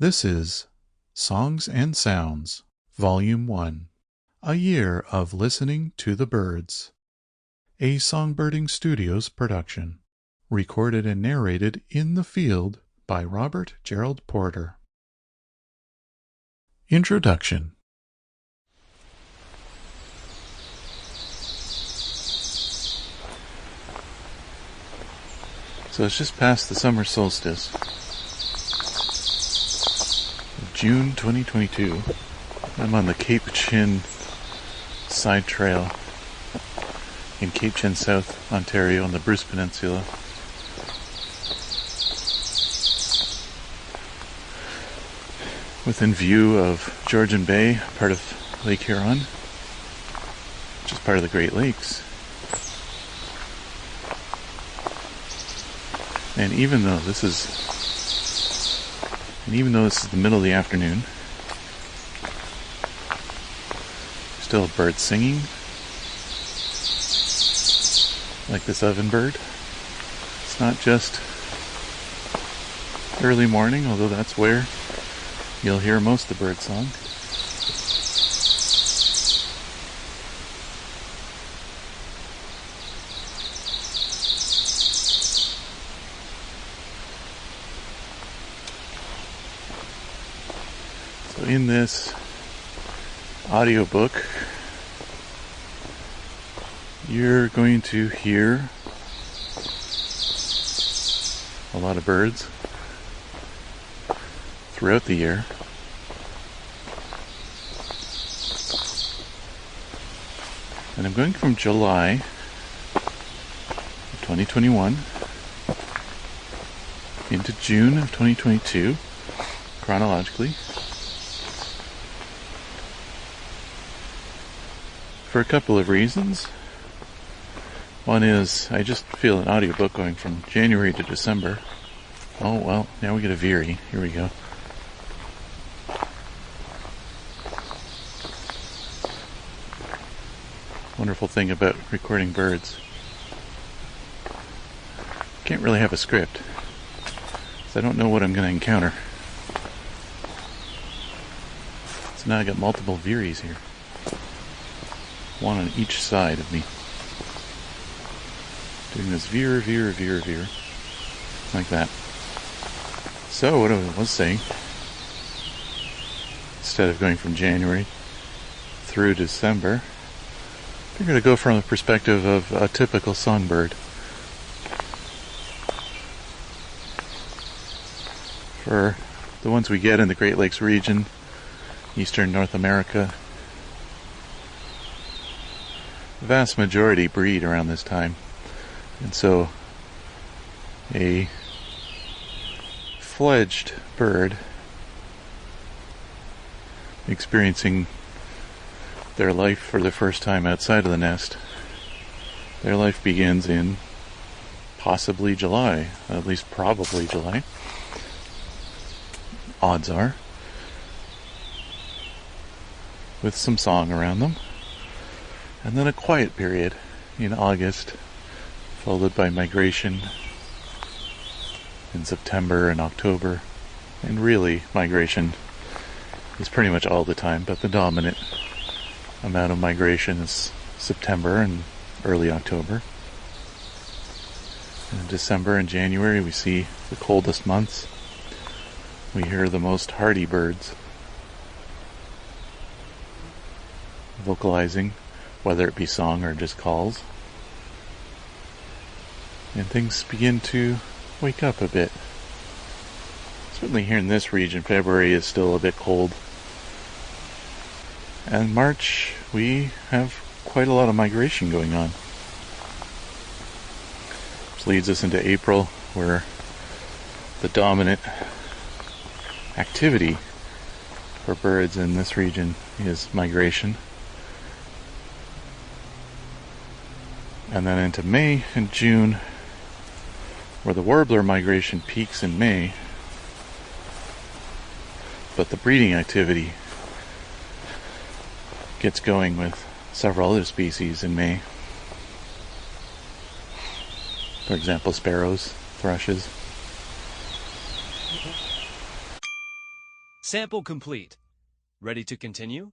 This is Songs and Sounds, Volume 1, A Year of Listening to the Birds, a Songbirding Studios production, recorded and narrated in the field by Robert Gerald Porter. Introduction. So it's just past the summer solstice. June 2022. I'm on the Cape Chin side trail in Cape Chin, South Ontario on the Bruce Peninsula. Within view of Georgian Bay, part of Lake Huron, which is part of the Great Lakes. And even though this is the middle of the afternoon, still birds singing, like this ovenbird. It's not just early morning, although that's where you'll hear most of the bird song. So in this audiobook, you're going to hear a lot of birds throughout the year. And I'm going from July 2021 into June of 2022, chronologically, for a couple of reasons. One is, I just feel an audiobook going from January to December. Oh, well, now we get a veery. Here we go. Wonderful thing about recording birds. Can't really have a script, so I don't know what I'm going to encounter. So now I got multiple veeries here. One on each side of me. Doing this veer, like that. So what I was saying, instead of going from January through December, I'm going to go from the perspective of a typical songbird. For the ones we get in the Great Lakes region, eastern North America, the vast majority breed around this time. And so a fledged bird experiencing their life for the first time outside of the nest, their life begins in possibly July, at least probably July. Odds are, with some song around them. And then a quiet period in August, followed by migration in September and October. And really, migration is pretty much all the time, but the dominant amount of migration is September and early October. In December and January, we see the coldest months. We hear the most hardy birds vocalizing, whether it be song or just calls. And things begin to wake up a bit. Certainly here in this region, February is still a bit cold. And March, we have quite a lot of migration going on. Which leads us into April, where the dominant activity for birds in this region is migration. And then into May and June, where the warbler migration peaks in May, but the breeding activity gets going with several other species in May. For example, sparrows, thrushes. Sample complete. Ready to continue?